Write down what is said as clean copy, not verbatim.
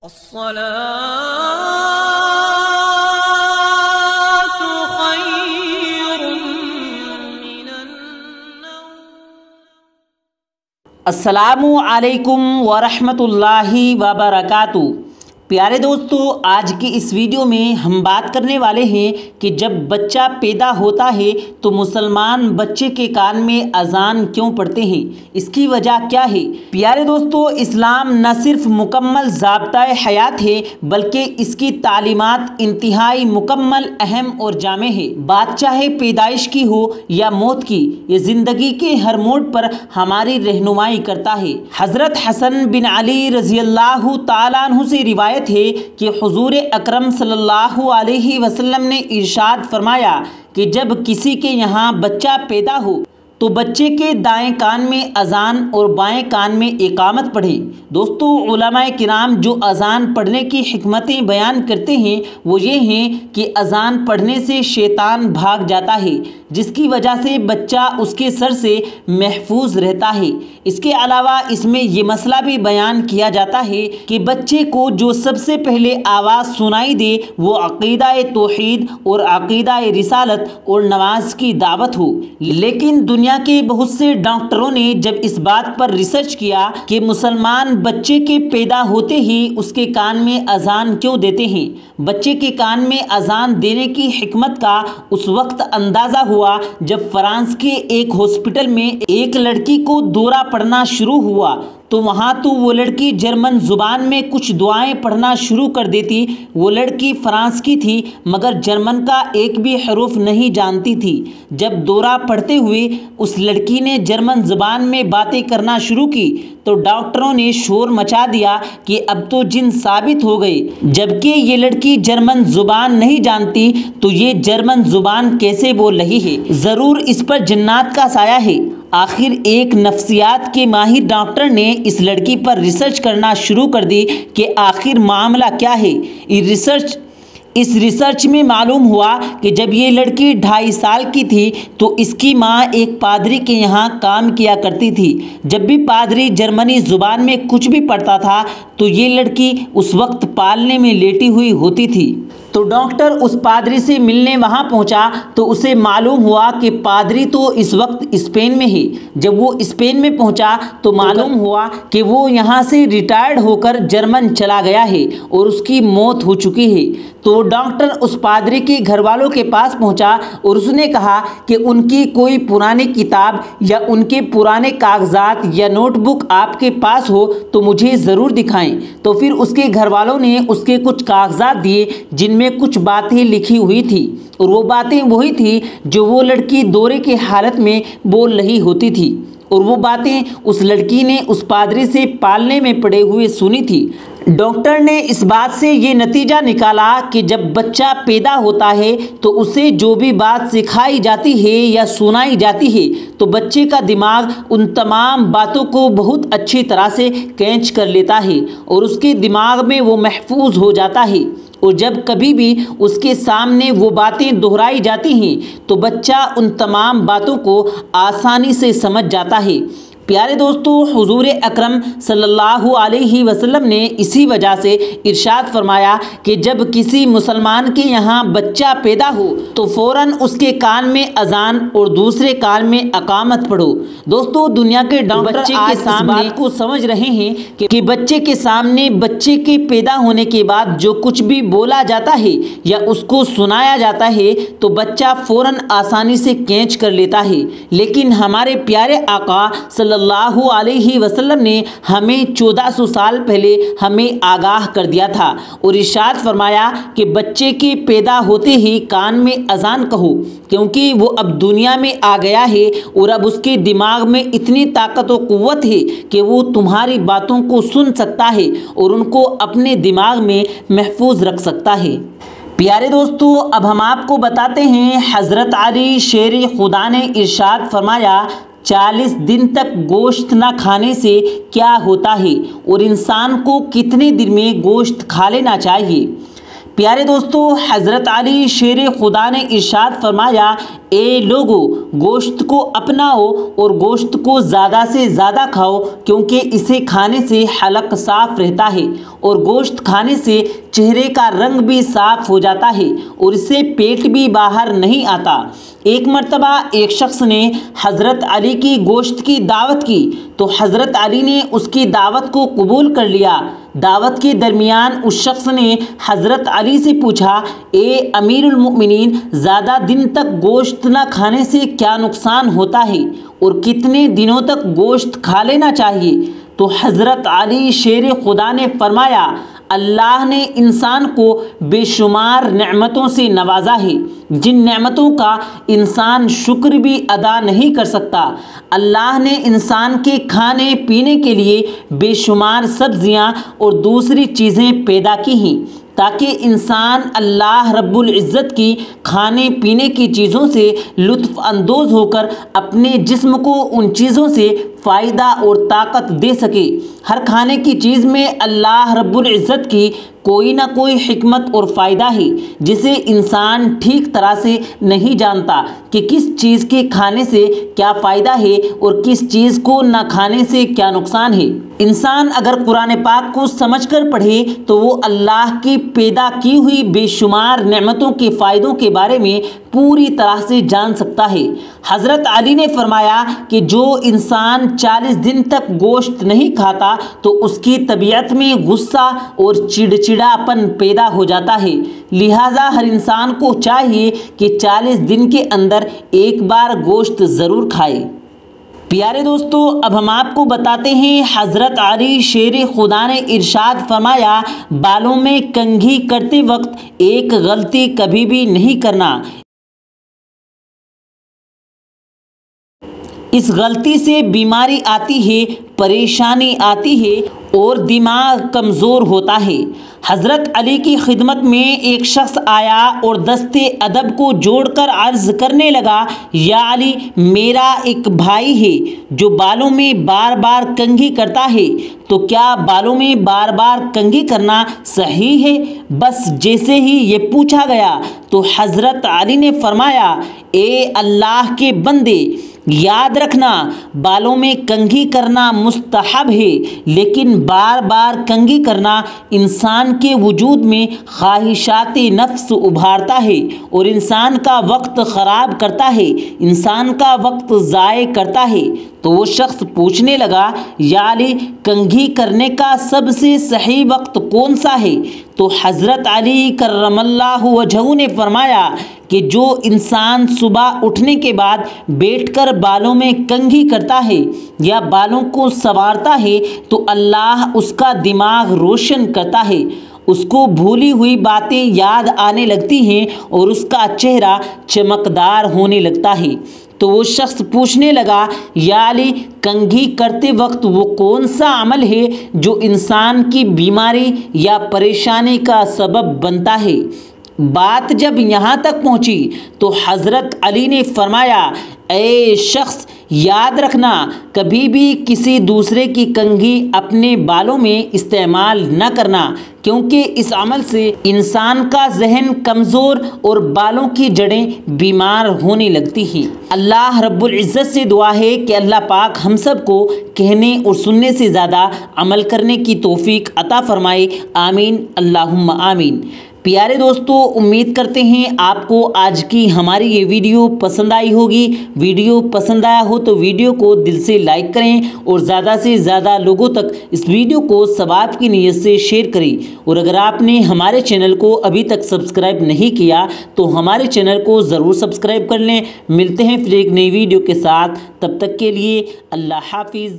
अस्सलातु खैरुम मिनन नौम। अस्सलामु अलैकुम वरहमतुल्लाहि वबरकातुहू। प्यारे दोस्तों, आज की इस वीडियो में हम बात करने वाले हैं कि जब बच्चा पैदा होता है तो मुसलमान बच्चे के कान में अजान क्यों पढ़ते हैं, इसकी वजह क्या है। प्यारे दोस्तों, इस्लाम न सिर्फ मुकम्मल ज़ाब्ता-ए हयात है बल्कि इसकी तालीमात इंतहाई मुकम्मल, अहम और जामे है। बात चाहे पैदाइश की हो या मौत की, ये ज़िंदगी के हर मोड़ पर हमारी रहनुमाई करता है। हज़रत हसन बिन अली रज़ियल्लाहु ताला अन्हु से रिवायत है कि हुजूर अकरम सल्लल्लाहु अलैहि वसल्लम ने इरशाद फरमाया कि जब किसी के यहाँ बच्चा पैदा हो तो बच्चे के दाएं कान में अजान और बाएं कान में इकामत पढ़ें। दोस्तों, उलमाए किराम जो अजान पढ़ने की हिकमतें बयान करते हैं वो ये हैं कि अजान पढ़ने से शैतान भाग जाता है, जिसकी वजह से बच्चा उसके सर से महफूज रहता है। इसके अलावा इसमें ये मसला भी बयान किया जाता है कि बच्चे को जो सबसे पहले आवाज़ सुनाई दे वो अक़ीदा-ए तौहीद और अक़ीदा-ए रिसालत और नमाज की दावत हो। लेकिन दुनिया के बहुत से डॉक्टरों ने जब इस बात पर रिसर्च किया कि मुसलमान बच्चे के पैदा होते ही उसके कान में अजान क्यों देते हैं, बच्चे के कान में अजान देने की हिकमत का उस वक्त अंदाज़ा हुआ जब फ्रांस के एक हॉस्पिटल में एक लड़की को दौरा पड़ना शुरू हुआ तो वहाँ तो वो लड़की जर्मन ज़ुबान में कुछ दुआएं पढ़ना शुरू कर देती। वो लड़की फ्रांस की थी मगर जर्मन का एक भी हरूफ नहीं जानती थी। जब दौरा पढ़ते हुए उस लड़की ने जर्मन ज़ुबान में बातें करना शुरू की तो डॉक्टरों ने शोर मचा दिया कि अब तो जिन साबित हो गए। जबकि ये लड़की जर्मन ज़ुबान नहीं जानती तो ये जर्मन ज़ुबान कैसे बोल रही है, ज़रूर इस पर जिन्नात का साया है। आखिर एक नफ्सियात के माहिर डॉक्टर ने इस लड़की पर रिसर्च करना शुरू कर दी कि आखिर मामला क्या है। इस रिसर्च में मालूम हुआ कि जब ये लड़की 2.5 साल की थी तो इसकी माँ एक पादरी के यहाँ काम किया करती थी। जब भी पादरी जर्मनी ज़ुबान में कुछ भी पढ़ता था तो ये लड़की उस वक्त पालने में लेटी हुई होती थी। तो डॉक्टर उस पादरी से मिलने वहाँ पहुँचा तो उसे मालूम हुआ कि पादरी तो इस वक्त स्पेन में है। जब वो स्पेन में पहुँचा तो मालूम हुआ कि वो यहाँ से रिटायर्ड होकर जर्मन चला गया है और उसकी मौत हो चुकी है। तो डॉक्टर उस पादरी के घर वालों के पास पहुँचा और उसने कहा कि उनकी कोई पुरानी किताब या उनके पुराने कागजात या नोटबुक आपके पास हो तो मुझे ज़रूर दिखाएं। तो फिर उसके घर वालों ने उसके कुछ कागजात दिए जिनमें कुछ बातें लिखी हुई थी और वो बातें वही थी जो वो लड़की दौरे के हालत में बोल रही होती थी और वो बातें उस लड़की ने उस पादरी से पालने में पड़े हुए सुनी थी। डॉक्टर ने इस बात से ये नतीजा निकाला कि जब बच्चा पैदा होता है तो उसे जो भी बात सिखाई जाती है या सुनाई जाती है तो बच्चे का दिमाग उन तमाम बातों को बहुत अच्छी तरह से कैच कर लेता है और उसके दिमाग में वो महफूज हो जाता है। और जब कभी भी उसके सामने वो बातें दोहराई जाती हैं तो बच्चा उन तमाम बातों को आसानी से समझ जाता है। प्यारे दोस्तों, हुजूर अकरम सल्लल्लाहु अलैहि वसल्लम ने इसी वजह से इरशाद फरमाया कि जब किसी मुसलमान के यहाँ बच्चा पैदा हो तो फ़ौरन उसके कान में अजान और दूसरे कान में अकामत पढ़ो। दोस्तों, दुनिया के डॉक्टर आज इस बात को समझ रहे हैं कि बच्चे के सामने बच्चे के पैदा होने के बाद जो कुछ भी बोला जाता है या उसको सुनाया जाता है तो बच्चा फ़ौरन आसानी से कैच कर लेता है। लेकिन हमारे प्यारे आका सल्लल्लाहु अलैहि वसल्लम ने हमें 1400 साल पहले हमें आगाह कर दिया था और इरशाद फरमाया कि बच्चे के पैदा होते ही कान में अजान कहो, क्योंकि वो अब दुनिया में आ गया है और अब उसके दिमाग में इतनी ताकत और क़ुव्वत है कि वो तुम्हारी बातों को सुन सकता है और उनको अपने दिमाग में महफूज रख सकता है। प्यारे दोस्तों, अब हम आपको बताते हैं हज़रत अली शेर खुदा ने इरशाद फरमाया 40 दिन तक गोश्त ना खाने से क्या होता है और इंसान को कितने दिन में गोश्त खा लेना चाहिए। प्यारे दोस्तों, हज़रत अली शेर खुदा ने इरशाद फरमाया, ए लोगो, गोश्त को अपनाओ और गोश्त को ज़्यादा से ज़्यादा खाओ, क्योंकि इसे खाने से हलक साफ़ रहता है और गोश्त खाने से चेहरे का रंग भी साफ़ हो जाता है और इससे पेट भी बाहर नहीं आता। एक मर्तबा एक शख्स ने हज़रत अली की गोश्त की दावत की तो हज़रत अली ने उसकी दावत को कबूल कर लिया। दावत के दरमियान उस शख्स ने हज़रत अली से पूछा, ए अमीरुल मोमिनीन, ज़्यादा दिन तक गोश्त न खाने से क्या नुकसान होता है और कितने दिनों तक गोश्त खा लेना चाहिए? तो हज़रत अली शेर खुदा ने फरमाया, अल्लाह ने इंसान को बेशुमार नेमतों से नवाजा है, जिन नेमतों का इंसान शुक्र भी अदा नहीं कर सकता। अल्लाह ने इंसान के खाने पीने के लिए बेशुमार सब्जियां और दूसरी चीज़ें पैदा की हैं ताकि इंसान अल्लाह रब्बुल इज़्ज़त की खाने पीने की चीज़ों से लुत्फ़ अंदोज़ होकर अपने जिस्म को उन चीज़ों से फ़ायदा और ताकत दे सके। हर खाने की चीज़ में अल्लाह रब्बुल इज़्ज़त की कोई ना कोई हिकमत और फ़ायदा है, जिसे इंसान ठीक तरह से नहीं जानता कि किस चीज़ के खाने से क्या फ़ायदा है और किस चीज़ को ना खाने से क्या नुकसान है। इंसान अगर कुरान पाक को समझकर पढ़े तो वो अल्लाह की पैदा की हुई बेशुमार नेमतों के फ़ायदों के बारे में पूरी तरह से जान सकता है। हज़रत अली ने फरमाया कि जो इंसान 40 दिन तक गोश्त नहीं खाता तो उसकी तबीयत में गुस्सा और चिड़चिड़ापन पैदा हो जाता है। लिहाजा हर इंसान को चाहिए कि 40 दिन के अंदर एक बार गोश्त ज़रूर खाए। प्यारे दोस्तों, अब हम आपको बताते हैं हज़रत अली शेर खुदा ने इरशाद फरमाया, बालों में कंघी करते वक्त एक गलती कभी भी नहीं करना। इस गलती से बीमारी आती है, परेशानी आती है और दिमाग कमज़ोर होता है। हज़रत अली की खिदमत में एक शख्स आया और दस्ते अदब को जोड़कर अर्ज़ करने लगा, या अली, मेरा एक भाई है जो बालों में बार बार कंघी करता है, तो क्या बालों में बार बार कंघी करना सही है? बस जैसे ही ये पूछा गया तो हज़रत अली ने फरमाया, ए अल्लाह के बंदे, याद रखना, बालों में कंघी करना मुस्तहब है, लेकिन बार बार कंघी करना इंसान के वजूद में ख्वाहिशात नफ्स उभारता है और इंसान का वक्त ख़राब करता है, इंसान का वक्त ज़ाय करता है। तो वो शख्स पूछने लगा, या अली, कंघी करने का सबसे सही वक्त कौन सा है? तो हज़रत अली करमल्लाहु वजहू ने फरमाया कि जो इंसान सुबह उठने के बाद बैठकर बालों में कंघी करता है या बालों को संवारता है तो अल्लाह उसका दिमाग रोशन करता है, उसको भूली हुई बातें याद आने लगती हैं और उसका चेहरा चमकदार होने लगता है। तो वो शख्स पूछने लगा, या अली, कंघी करते वक्त वो कौन सा अमल है जो इंसान की बीमारी या परेशानी का सबब बनता है? बात जब यहाँ तक पहुँची तो हज़रत अली ने फरमाया, ए शख्स, याद रखना, कभी भी किसी दूसरे की कंघी अपने बालों में इस्तेमाल न करना, क्योंकि इस अमल से इंसान का जहन कमज़ोर और बालों की जड़ें बीमार होने लगती हैं। अल्लाह रब्बुल इज़्ज़त से दुआ है कि अल्लाह पाक हम सब को कहने और सुनने से ज़्यादा अमल करने की तौफीक अता फ़रमाए। आमीन, अल्लाहुम्मा आमीन। प्यारे दोस्तों, उम्मीद करते हैं आपको आज की हमारी ये वीडियो पसंद आई होगी। वीडियो पसंद आया हो तो वीडियो को दिल से लाइक करें और ज़्यादा से ज़्यादा लोगों तक इस वीडियो को सवाब की नीयत से शेयर करें। और अगर आपने हमारे चैनल को अभी तक सब्सक्राइब नहीं किया तो हमारे चैनल को ज़रूर सब्सक्राइब कर लें। मिलते हैं फिर एक नई वीडियो के साथ, तब तक के लिए अल्लाह हाफिज़।